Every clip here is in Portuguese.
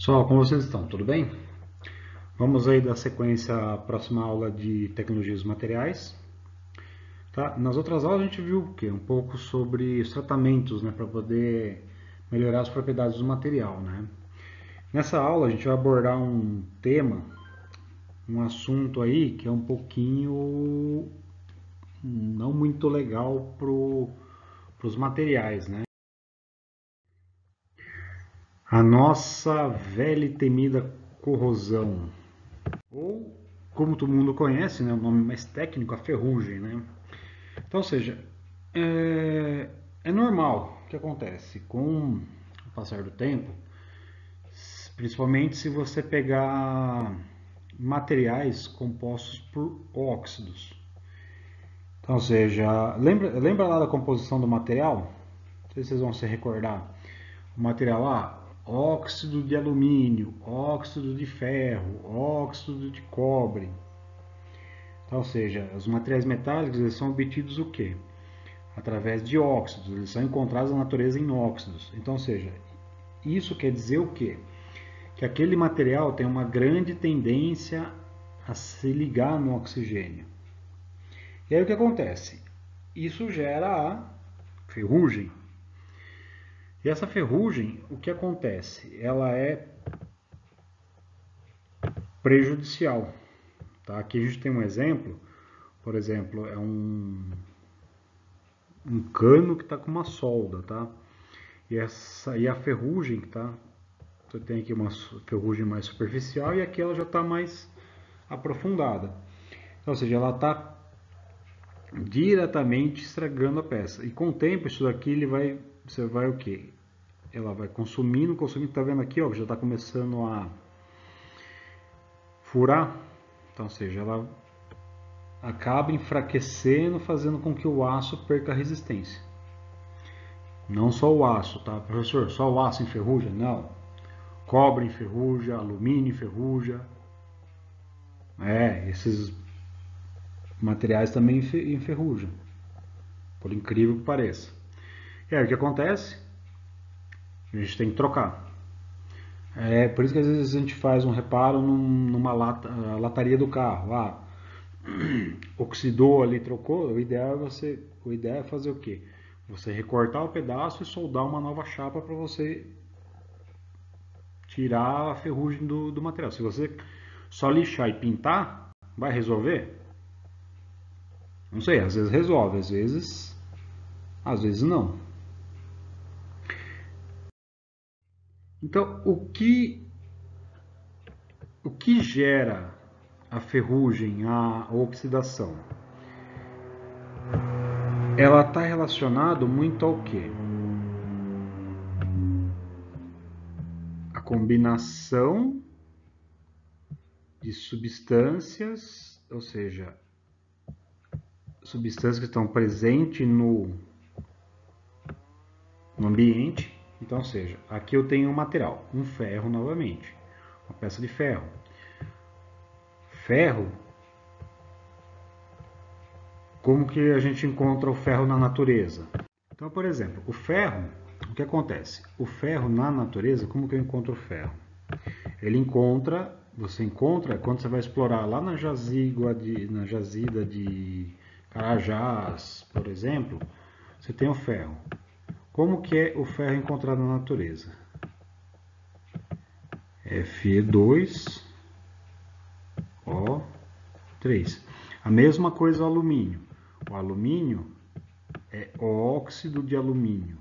Pessoal, como vocês estão? Tudo bem? Vamos aí dar sequência à próxima aula de tecnologias dos materiais. Tá? Nas outras aulas a gente viu o quê? Um pouco sobre os tratamentos, né, para poder melhorar as propriedades do material, né? Nessa aula a gente vai abordar um tema, um assunto aí que é um pouquinho não muito legal para os materiais, né? A nossa velha e temida corrosão. Ou, como todo mundo conhece, né, o nome mais técnico, a ferrugem, né? Então, ou seja, é normal o que acontece com o passar do tempo, principalmente se você pegar materiais compostos por óxidos. Então, ou seja, lembra lá da composição do material? Não sei se vocês vão se recordar. O material lá, óxido de alumínio, óxido de ferro, óxido de cobre. Então, ou seja, os materiais metálicos eles são obtidos o quê? Através de óxidos, eles são encontrados na natureza em óxidos. Então, ou seja, isso quer dizer o quê? Que aquele material tem uma grande tendência a se ligar no oxigênio. E aí o que acontece? Isso gera a ferrugem. E essa ferrugem, o que acontece? Ela é prejudicial. Tá? Aqui a gente tem um exemplo, por exemplo, é um cano que está com uma solda, tá? E a ferrugem, tá? Você tem aqui uma ferrugem mais superficial e aqui ela já está mais aprofundada. Então, ou seja, ela está diretamente estragando a peça. E com o tempo isso daqui você vai o quê? Ela vai consumindo, tá vendo aqui, ó, já está começando a furar. Então, ou seja, ela acaba enfraquecendo, fazendo com que o aço perca a resistência. Não só o aço, tá, professor? Só o aço enferruja? Não. Cobre enferruja, alumínio enferruja. Esses materiais também enferrujam, por incrível que pareça. E aí o que acontece? A gente tem que trocar. É por isso que às vezes a gente faz um reparo numa lataria do carro. Oxidou ali, trocou. O ideal é fazer o quê? Você recortar o pedaço e soldar uma nova chapa para você tirar a ferrugem do material. Se você só lixar e pintar, vai resolver? Não sei, às vezes resolve, às vezes não. Então, o que gera a ferrugem, a oxidação? Ela está relacionado muito ao quê? A combinação de substâncias, ou seja, substâncias que estão presentes no ambiente. Então, ou seja, aqui eu tenho um material, um ferro novamente, uma peça de ferro. Ferro, como que a gente encontra o ferro na natureza? Então, por exemplo, o ferro, o que acontece? O ferro na natureza, como que eu encontro o ferro? Você encontra quando você vai explorar lá na jazida de Carajás, por exemplo, você tem o ferro. Como que é o ferro encontrado na natureza? Fe2O3. A mesma coisa o alumínio. O alumínio é óxido de alumínio.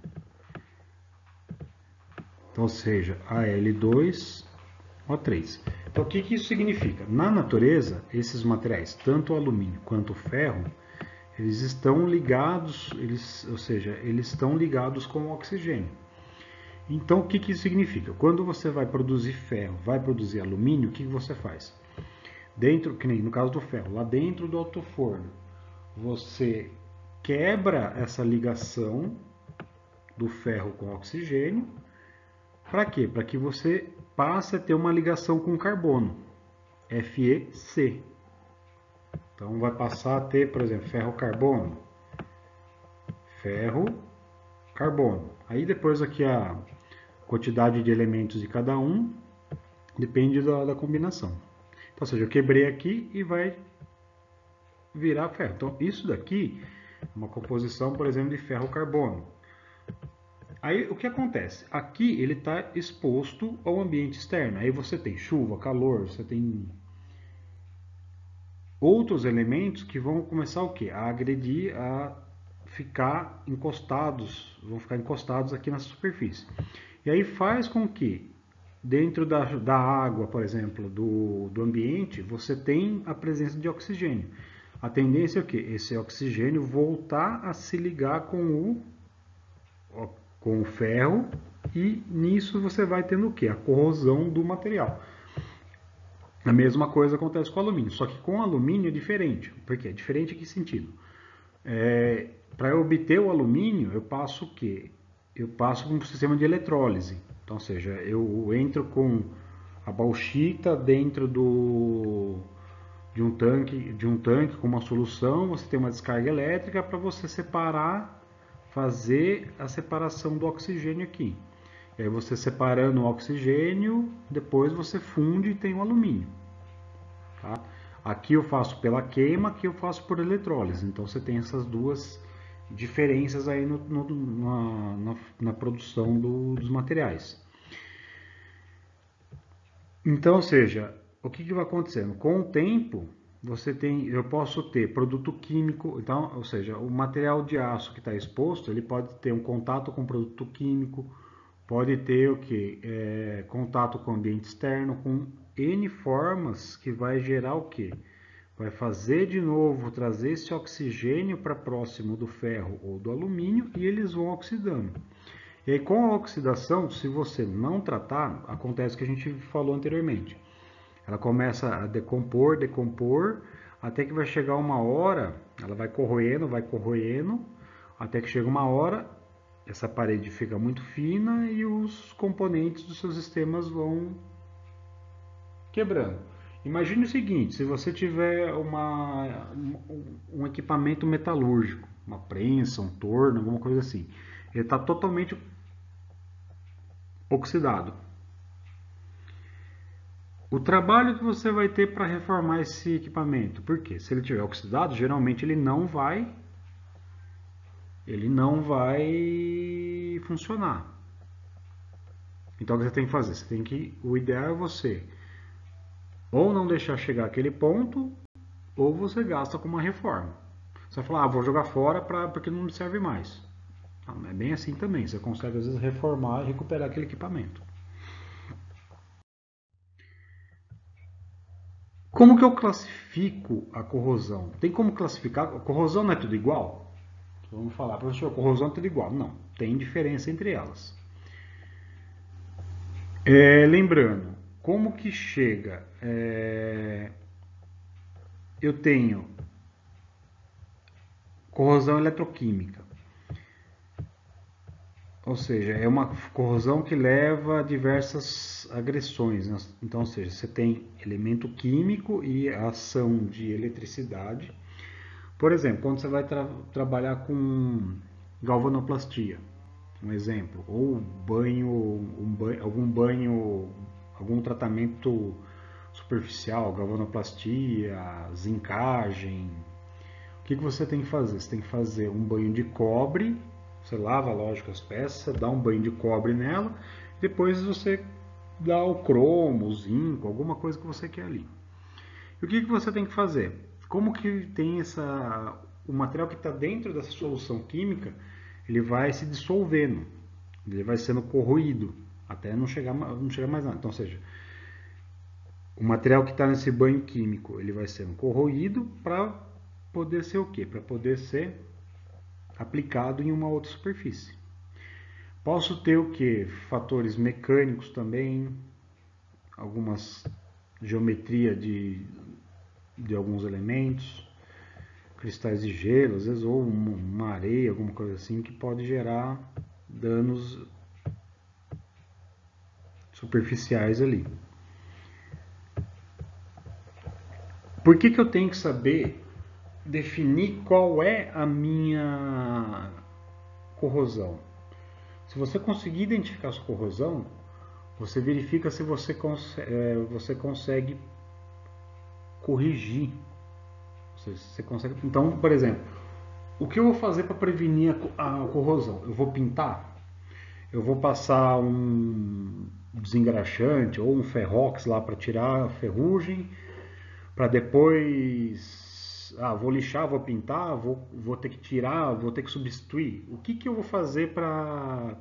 Então, ou seja, Al2O3. Então, o que isso significa? Na natureza, esses materiais, tanto o alumínio quanto o ferro, eles estão ligados, eles estão ligados com o oxigênio. Então, o que isso significa? Quando você vai produzir ferro, vai produzir alumínio, o que você faz? Dentro, que nem no caso do ferro, lá dentro do alto-forno, você quebra essa ligação do ferro com o oxigênio. Para quê? Para que você passe a ter uma ligação com carbono, FeC. Então vai passar a ter, por exemplo, ferro-carbono, ferro-carbono. Aí depois aqui a quantidade de elementos de cada um, Depende da combinação. Então, ou seja, eu quebrei aqui e vai virar ferro. Então, isso daqui é uma composição, por exemplo, de ferro-carbono. Aí, o que acontece? Aqui ele está exposto ao ambiente externo. Aí você tem chuva, calor, você tem outros elementos que vão começar o quê? A agredir, a ficar encostados, vão ficar encostados aqui na superfície. E aí faz com que dentro da água, por exemplo, do ambiente, você tem a presença de oxigênio. A tendência é o quê? Esse oxigênio voltar a se ligar com o ferro e nisso você vai tendo o quê? A corrosão do material. A mesma coisa acontece com o alumínio, só que com o alumínio é diferente. Por quê? É diferente em que sentido? Para eu obter o alumínio, eu passo o quê? Eu passo por um sistema de eletrólise. Então, ou seja, eu entro com a bauxita dentro de um tanque com uma solução, você tem uma descarga elétrica para você separar, fazer a separação do oxigênio aqui. E aí você separando o oxigênio, depois você funde e tem o alumínio. Tá? Aqui eu faço pela queima, aqui eu faço por eletrólise. Então você tem essas duas diferenças aí na produção dos materiais. Então, ou seja, o que vai acontecendo? Com o tempo, eu posso ter produto químico, então, ou seja, o material de aço que está exposto, ele pode ter um contato com produto químico, pode ter o que? Contato com o ambiente externo, com N formas que vai gerar o que? Vai fazer de novo, trazer esse oxigênio para próximo do ferro ou do alumínio e eles vão oxidando. E aí, com a oxidação, se você não tratar, acontece o que a gente falou anteriormente. Ela começa a decompor, até que vai chegar uma hora, ela vai corroendo, até que chega uma hora, essa parede fica muito fina e os componentes dos seus sistemas vão quebrando. Imagine o seguinte, se você tiver um equipamento metalúrgico, uma prensa, um torno, alguma coisa assim, ele está totalmente oxidado. O trabalho que você vai ter para reformar esse equipamento, por quê? Se ele tiver oxidado, geralmente ele não vai funcionar. Então o que você tem que fazer? O ideal é você ou não deixar chegar aquele ponto, ou você gasta com uma reforma. Você vai falar, vou jogar fora porque não me serve mais. Não é bem assim também. Você consegue às vezes reformar e recuperar aquele equipamento. Como que eu classifico a corrosão? Tem como classificar? A corrosão não é tudo igual? Vamos falar, professor, a corrosão é tudo igual. Não, tem diferença entre elas. Lembrando, como que chega? Eu tenho corrosão eletroquímica. Ou seja, é uma corrosão que leva a diversas agressões. Né? Então, ou seja, você tem elemento químico e a ação de eletricidade. Por exemplo, quando você vai trabalhar com galvanoplastia, um exemplo, ou algum tratamento superficial, galvanoplastia, zincagem. O que você tem que fazer? Você tem que fazer um banho de cobre. Você lava, lógico, as peças, dá um banho de cobre nela, depois você dá o cromo, o zinco, alguma coisa que você quer ali. E o que você tem que fazer? Como que tem o material que está dentro dessa solução química, ele vai se dissolvendo, ele vai sendo corroído, até não chegar mais nada. Então, ou seja, o material que está nesse banho químico, ele vai sendo corroído para poder ser o quê? Para poder ser aplicado em uma outra superfície. Posso ter o que? Fatores mecânicos também, algumas geometria de alguns elementos, cristais de gelo, às vezes, ou uma areia, alguma coisa assim, que pode gerar danos superficiais ali. Por que eu tenho que saber definir qual é a minha corrosão? Se você conseguir identificar a sua corrosão, você verifica se você consegue corrigir. Você consegue. Então, por exemplo, o que eu vou fazer para prevenir a corrosão? Eu vou pintar? Eu vou passar um desengraxante ou um ferrox lá para tirar a ferrugem, para depois, vou lixar, vou pintar, vou ter que tirar, vou ter que substituir. O que eu vou fazer para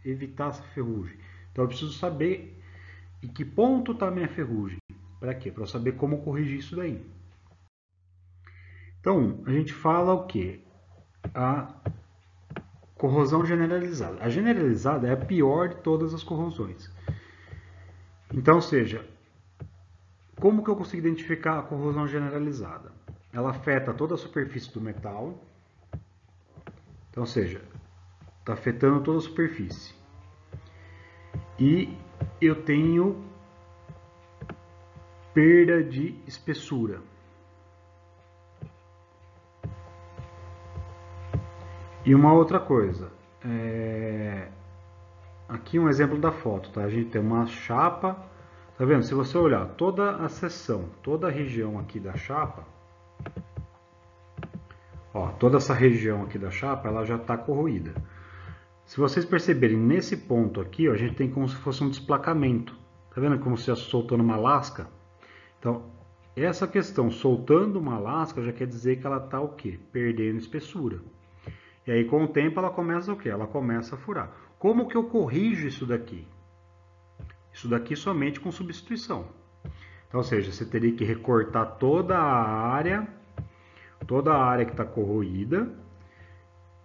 evitar essa ferrugem? Então eu preciso saber em que ponto está a minha ferrugem. Para quê? Para eu saber como corrigir isso daí. Então, a gente fala o quê? A corrosão generalizada. A generalizada é a pior de todas as corrosões. Então, ou seja, como que eu consigo identificar a corrosão generalizada? Ela afeta toda a superfície do metal. Então, ou seja, está afetando toda a superfície. E eu tenho perda de espessura. E uma outra coisa, aqui um exemplo da foto, tá? A gente tem uma chapa, tá vendo? Se você olhar toda a seção, toda a região aqui da chapa, ó, toda essa região aqui da chapa, ela já está corroída. Se vocês perceberem, nesse ponto aqui, ó, a gente tem como se fosse um desplacamento. Tá vendo como se estivesse soltando uma lasca? Então, essa questão, soltando uma lasca, já quer dizer que ela está o quê? Perdendo espessura. E aí, com o tempo, ela começa o quê? Ela começa a furar. Como que eu corrijo isso daqui? Isso daqui somente com substituição. Então, ou seja, você teria que recortar toda a área que está corroída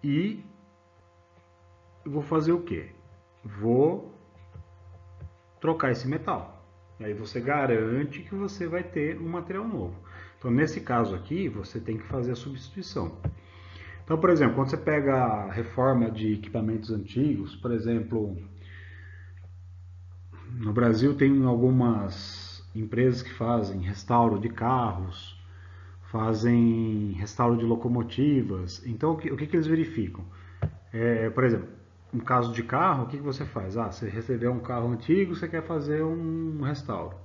e vou fazer o quê? Vou trocar esse metal. E aí você garante que você vai ter um material novo. Então, nesse caso aqui, você tem que fazer a substituição. Então, por exemplo, quando você pega a reforma de equipamentos antigos, por exemplo, no Brasil tem algumas empresas que fazem restauro de carros, fazem restauro de locomotivas. Então, o que eles verificam? Por exemplo, um caso de carro, o que você faz? Você recebeu um carro antigo, você quer fazer um restauro.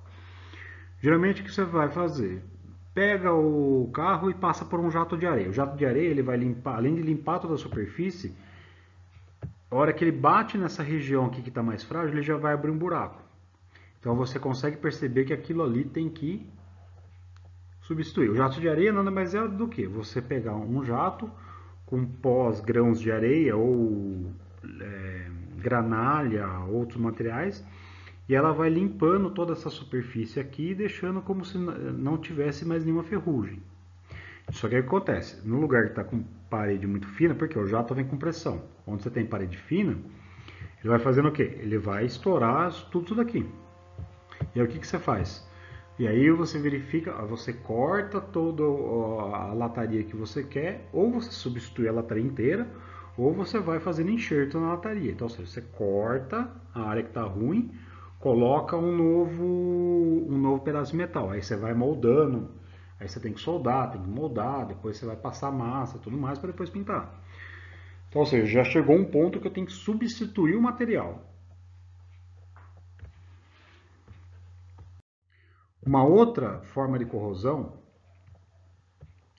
Geralmente, o que você vai fazer? Pega o carro e passa por um jato de areia. O jato de areia ele vai limpar, além de limpar toda a superfície, a hora que ele bate nessa região aqui que está mais frágil, ele já vai abrir um buraco. Então você consegue perceber que aquilo ali tem que substituir. O jato de areia nada mais é do que você pegar um jato com pós grãos de areia ou granalha, outros materiais, e ela vai limpando toda essa superfície aqui, deixando como se não tivesse mais nenhuma ferrugem. Só que o que acontece? No lugar que está com parede muito fina, porque o jato vem com pressão. Onde você tem parede fina, ele vai fazendo o quê? Ele vai estourar tudo daqui. E aí o que você faz? E aí você verifica, você corta toda a lataria que você quer, ou você substitui a lataria inteira, ou você vai fazendo enxerto na lataria. Então você corta a área que está ruim, coloca um novo pedaço de metal. Aí você vai moldando, aí você tem que soldar, tem que moldar, depois você vai passar massa e tudo mais para depois pintar. Então, ou seja, já chegou um ponto que eu tenho que substituir o material. Uma outra forma de corrosão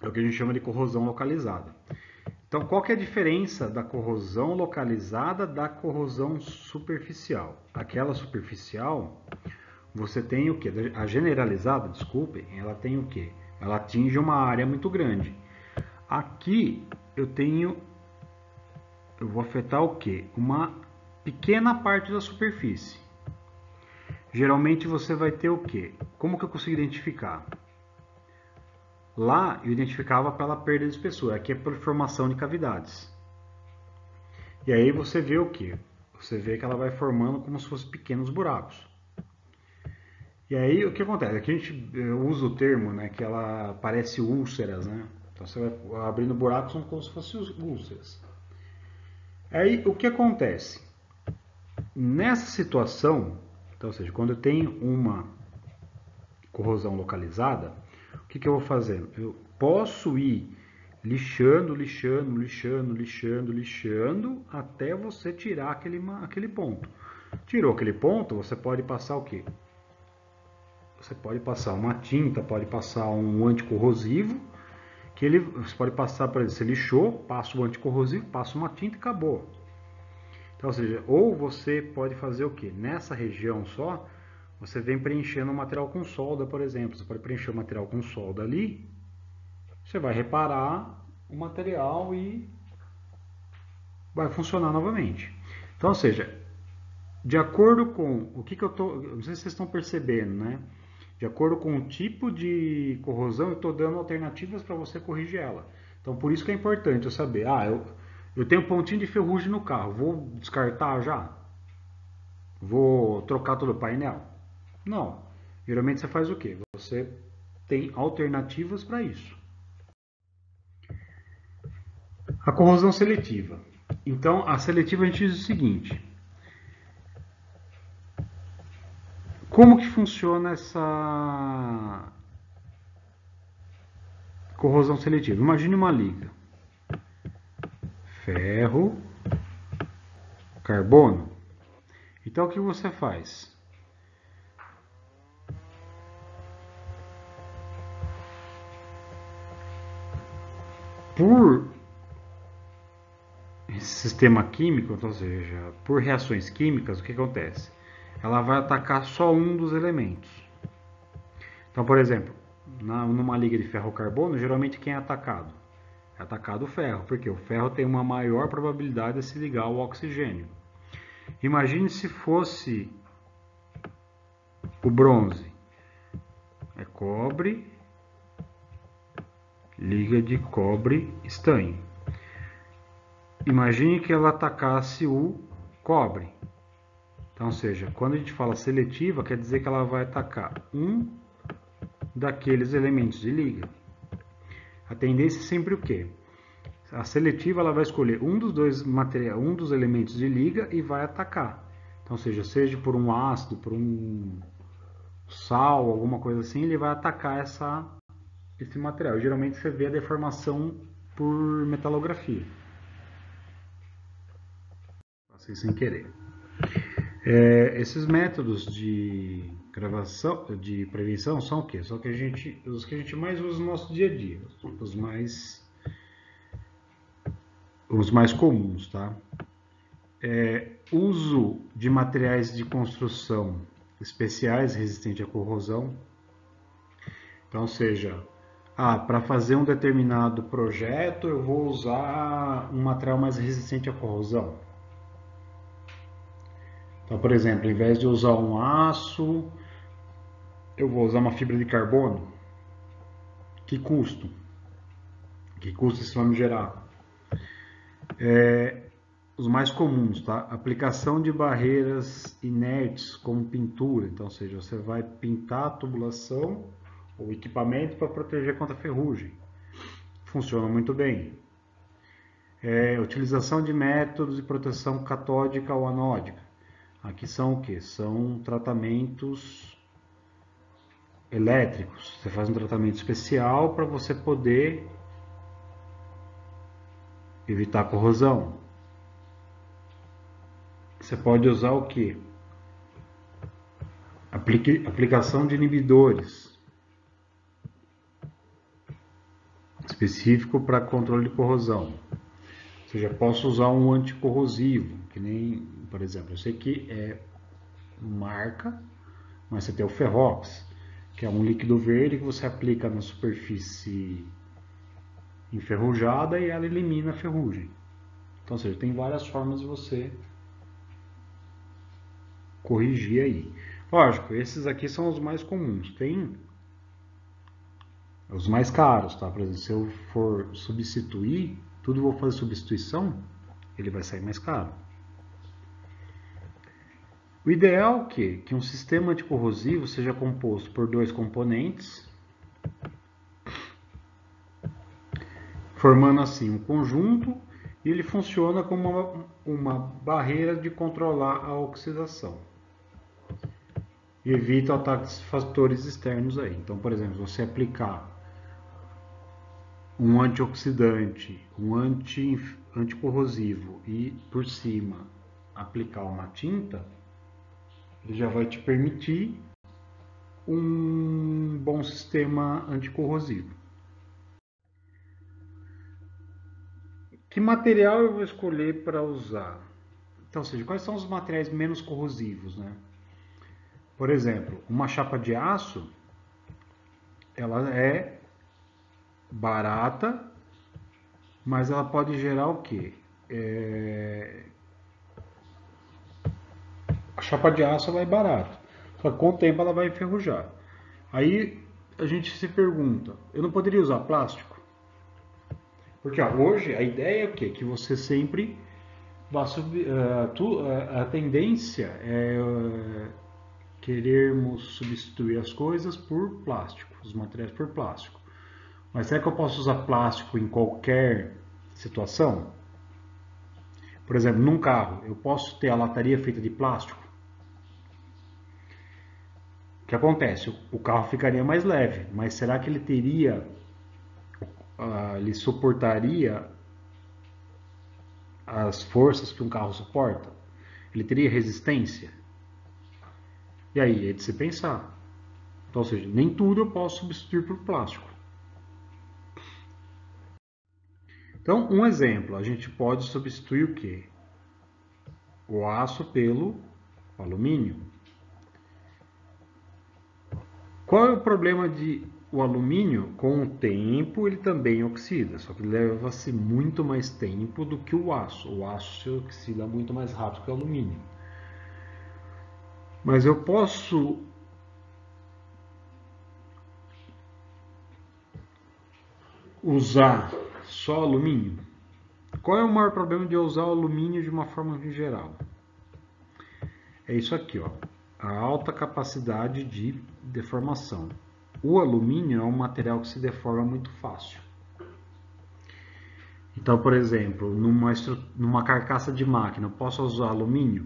é o que a gente chama de corrosão localizada. Então, qual que é a diferença da corrosão localizada da corrosão superficial? Aquela superficial, você tem o quê? A generalizada, desculpem, ela tem o quê? Ela atinge uma área muito grande. Aqui eu vou afetar o quê? Uma pequena parte da superfície. Geralmente você vai ter o quê? Como que eu consigo identificar? Lá eu identificava pela perda de espessura, aqui é por formação de cavidades. E aí você vê o que? Você vê que ela vai formando como se fossem pequenos buracos. E aí o que acontece? Aqui a gente usa o termo, né, que ela parece úlceras, né? Então você vai abrindo buracos como se fossem úlceras. Aí o que acontece? Nessa situação, então, ou seja, quando eu tenho uma corrosão localizada, o que eu vou fazendo? Eu posso ir lixando até você tirar aquele ponto. Tirou aquele ponto, você pode passar o quê? Você pode passar uma tinta, pode passar um anticorrosivo, você pode passar, por exemplo, você lixou, passa o anticorrosivo, passa uma tinta e acabou. Então, ou seja, ou você pode fazer o quê? Nessa região só, você vem preenchendo o material com solda, por exemplo. Você pode preencher o material com solda ali, você vai reparar o material e vai funcionar novamente. Então, ou seja, de acordo com o que eu tô, não sei se vocês estão percebendo, né? De acordo com o tipo de corrosão, eu estou dando alternativas para você corrigir ela. Então, por isso que é importante eu saber, eu tenho um pontinho de ferrugem no carro, vou descartar já? Vou trocar todo o painel? Não. Geralmente você faz o quê? Você tem alternativas para isso. A corrosão seletiva. Então, a seletiva a gente diz o seguinte: como que funciona essa corrosão seletiva? Imagine uma liga: ferro, carbono. Então, o que você faz? Por sistema químico, ou seja, por reações químicas, o que acontece? Ela vai atacar só um dos elementos. Então, por exemplo, numa liga de ferro-carbono, geralmente quem é atacado? É atacado o ferro, porque o ferro tem uma maior probabilidade de se ligar ao oxigênio. Imagine se fosse o bronze. É cobre, liga de cobre estanho. Imagine que ela atacasse o cobre. Então, ou seja, quando a gente fala seletiva, quer dizer que ela vai atacar um daqueles elementos de liga. A tendência é sempre o quê? A seletiva ela vai escolher um dos dois materiais, um dos elementos de liga e vai atacar. Então, seja por um ácido, por um sal, alguma coisa assim, ele vai atacar esse material. Geralmente você vê a deformação por metalografia. Passei sem querer. Esses métodos de gravação, de prevenção são o quê? São os que a gente mais usa no nosso dia a dia, os mais comuns, tá? Uso de materiais de construção especiais resistentes à corrosão. Então, seja, para fazer um determinado projeto eu vou usar um material mais resistente à corrosão. Então, por exemplo, em vez de usar um aço, eu vou usar uma fibra de carbono. Que custo? Que custo isso vai me gerar? Os mais comuns, tá? Aplicação de barreiras inertes como pintura. Então, ou seja, você vai pintar a tubulação ou equipamento para proteger contra a ferrugem. Funciona muito bem. Utilização de métodos de proteção catódica ou anódica. Aqui são o que? São tratamentos elétricos. Você faz um tratamento especial para você poder evitar corrosão. Você pode usar o que? Aplicação de inibidores específico para controle de corrosão. Ou seja, posso usar um anticorrosivo, que nem, por exemplo, eu sei que é marca, mas você tem o Ferrox, que é um líquido verde que você aplica na superfície enferrujada e ela elimina a ferrugem. Então, ou seja, tem várias formas de você corrigir aí. Lógico, esses aqui são os mais comuns. Tem os mais caros, tá? Por exemplo, se eu for substituir, tudo eu vou fazer substituição, ele vai sair mais caro. O ideal é que um sistema anticorrosivo seja composto por dois componentes, formando assim um conjunto, e ele funciona como uma barreira de controlar a oxidação. E evita ataques de fatores externos aí. Então, por exemplo, você aplicar um antioxidante, um anticorrosivo e por cima aplicar uma tinta, ele já vai te permitir um bom sistema anticorrosivo. Que material eu vou escolher para usar? Então, ou seja, quais são os materiais menos corrosivos, né? Por exemplo, uma chapa de aço, ela é barata, mas ela pode gerar o quê? A chapa de aço ela é barata, só que com o tempo ela vai enferrujar. Aí a gente se pergunta, eu não poderia usar plástico? Porque hoje a ideia é o quê? Que você sempre vá subir. A tendência é querermos substituir as coisas por plástico, os materiais por plástico. Mas será que eu posso usar plástico em qualquer situação? Por exemplo, num carro, eu posso ter a lataria feita de plástico? O que acontece? O carro ficaria mais leve, mas será que ele teria, ele suportaria as forças que um carro suporta? Ele teria resistência? E aí é de se pensar. Então, ou seja, nem tudo eu posso substituir por plástico. Então, um exemplo, a gente pode substituir o quê? O aço pelo alumínio. Qual é o problema de o alumínio? Com o tempo ele também oxida, só que leva-se muito mais tempo do que o aço. O aço se oxida muito mais rápido que o alumínio. Mas eu posso usar só alumínio? Qual é o maior problema de eu usar o alumínio de uma forma geral? É isso aqui, ó, a alta capacidade de deformação. O alumínio é um material que se deforma muito fácil. Então, por exemplo, numa carcaça de máquina, eu posso usar alumínio?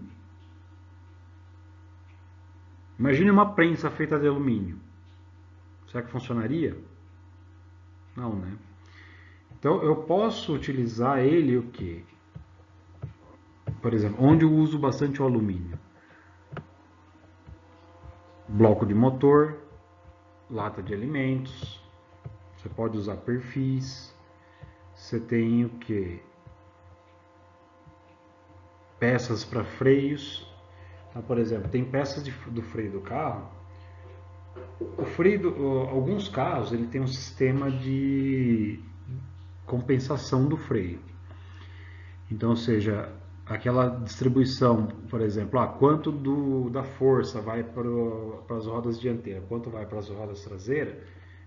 Imagine uma prensa feita de alumínio. Será que funcionaria? Não, né? Então, eu posso utilizar ele o quê? Por exemplo, onde eu uso bastante o alumínio? Bloco de motor, lata de alimentos, você pode usar perfis, você tem o que? Peças para freios. Então, por exemplo, tem peças do freio do carro. O freio, alguns carros, ele tem um sistema de compensação do freio. Então, ou seja, aquela distribuição, por exemplo, quanto da força vai para as rodas dianteiras, quanto vai para as rodas traseiras,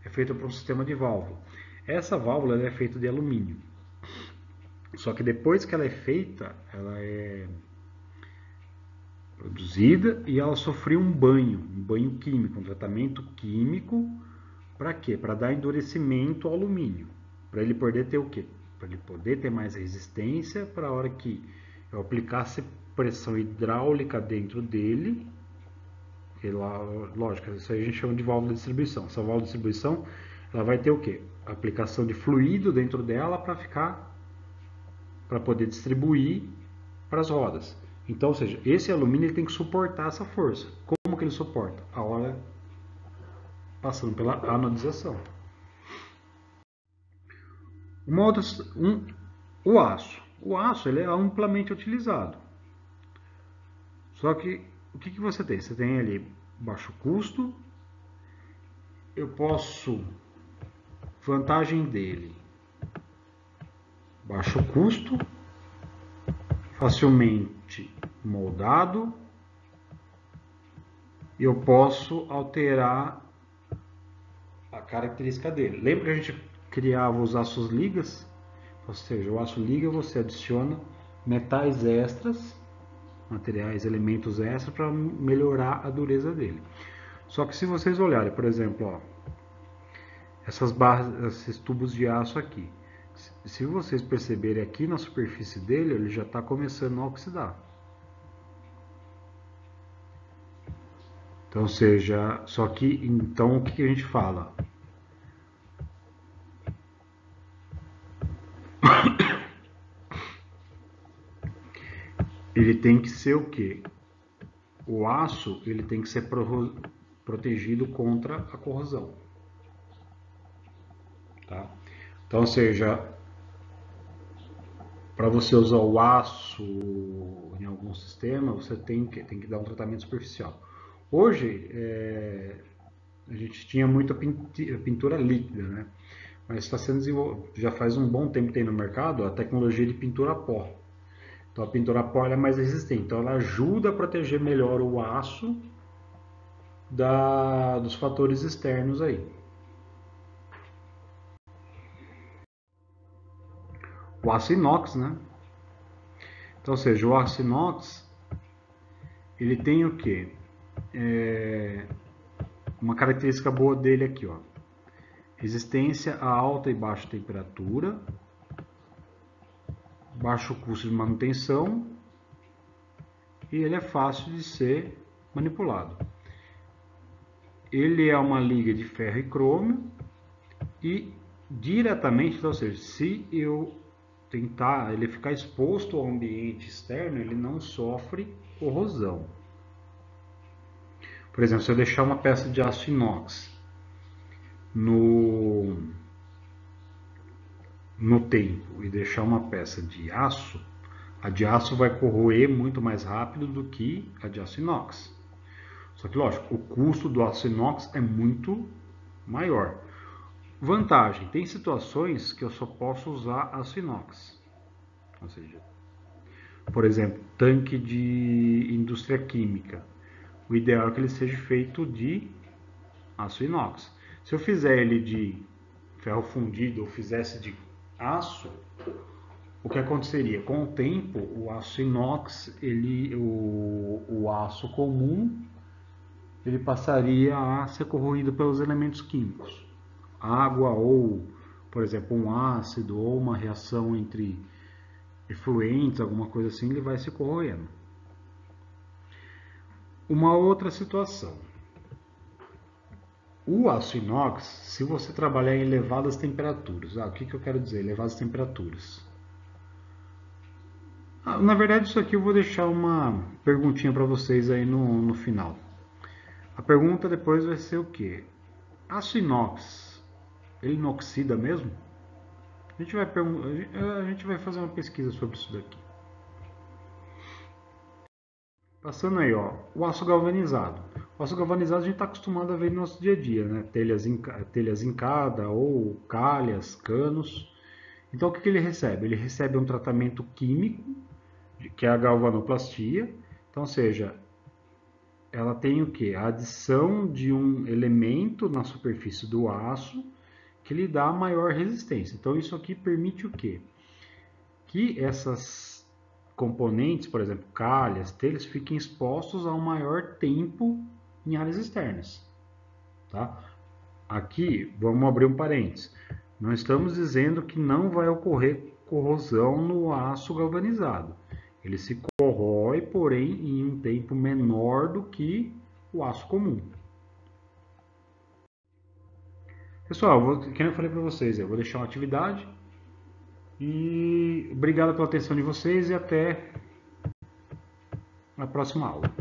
é feito por um sistema de válvula. Essa válvula é feita de alumínio. Só que depois que ela é feita, ela é produzida e ela sofreu um banho químico, um tratamento químico, para quê? Para dar endurecimento ao alumínio, para ele poder ter o quê? Para ele poder ter mais resistência para a hora que eu aplicasse pressão hidráulica dentro dele, lógico, isso aí a gente chama de válvula de distribuição. Essa válvula de distribuição, ela vai ter o quê? A aplicação de fluido dentro dela para poder distribuir para as rodas. Então, ou seja, esse alumínio ele tem que suportar essa força. Como que ele suporta? A hora passando pela anodização. Uma outra, o aço. O aço ele é amplamente utilizado. Só que o que você tem? Você tem ali baixo custo. Eu posso, vantagem dele, baixo custo, facilmente moldado. Eu posso alterar a característica dele. Lembra que a gente criava os aços ligas? Ou seja, o aço liga você adiciona metais extras, materiais, elementos extras para melhorar a dureza dele. Só que se vocês olharem, por exemplo, ó, essas barras, esses tubos de aço aqui, se vocês perceberem aqui na superfície dele, ele já está começando a oxidar. Então, ou seja, só que então o que a gente fala? Ele tem que ser o quê? o aço ele tem que ser protegido contra a corrosão. Tá? Então, ou seja, para você usar o aço em algum sistema, você tem que dar um tratamento superficial. Hoje, a gente tinha muita pintura líquida, né? Mas está sendo desenvolvido, já faz um bom tempo que tem no mercado a tecnologia de pintura a pó. Então a pintura a pó é mais resistente, então ela ajuda a proteger melhor o aço dos fatores externos aí. O aço inox, né? Então, ou seja, o aço inox ele tem o que? Uma característica boa dele aqui, ó. Resistência a alta e baixa temperatura, baixo custo de manutenção e ele é fácil de ser manipulado. Ele é uma liga de ferro e crômio e diretamente, ou seja, se eu tentar ele ficar exposto ao ambiente externo, ele não sofre corrosão. Por exemplo, se eu deixar uma peça de aço inox no tempo e deixar uma peça de aço, a de aço vai corroer muito mais rápido do que a de aço inox. Só que, lógico, o custo do aço inox é muito maior. Vantagem, tem situações que eu só posso usar aço inox. Ou seja, por exemplo, tanque de indústria química. O ideal é que ele seja feito de aço inox. Se eu fizer ele de ferro fundido ou fizesse de aço, o que aconteceria? Com o tempo, o aço inox, o aço comum, ele passaria a ser corroído pelos elementos químicos. Água ou, por exemplo, um ácido ou uma reação entre efluentes, alguma coisa assim, ele vai se corroendo. Uma outra situação. O aço inox, se você trabalhar em elevadas temperaturas, o que eu quero dizer? Elevadas temperaturas. Na verdade, isso aqui eu vou deixar uma perguntinha para vocês aí no final. A pergunta depois vai ser o quê? Aço inox, ele não oxida mesmo? A gente vai fazer uma pesquisa sobre isso daqui. Passando aí, ó, o aço galvanizado. O aço galvanizado a gente está acostumado a ver no nosso dia a dia, né? Telhas encada ou calhas, canos. Então o que ele recebe? Ele recebe um tratamento químico, que é a galvanoplastia. Então, ou seja, ela tem o que? A adição de um elemento na superfície do aço que lhe dá maior resistência. Então isso aqui permite o quê? Que essas componentes, por exemplo, calhas, telhas, fiquem expostos a um maior tempo em áreas externas. Tá? Aqui, vamos abrir um parênteses. Não estamos dizendo que não vai ocorrer corrosão no aço galvanizado. Ele se corrói, porém, em um tempo menor do que o aço comum. Pessoal, como eu falei para vocês, eu vou deixar uma atividade. E obrigado pela atenção de vocês e até a próxima aula.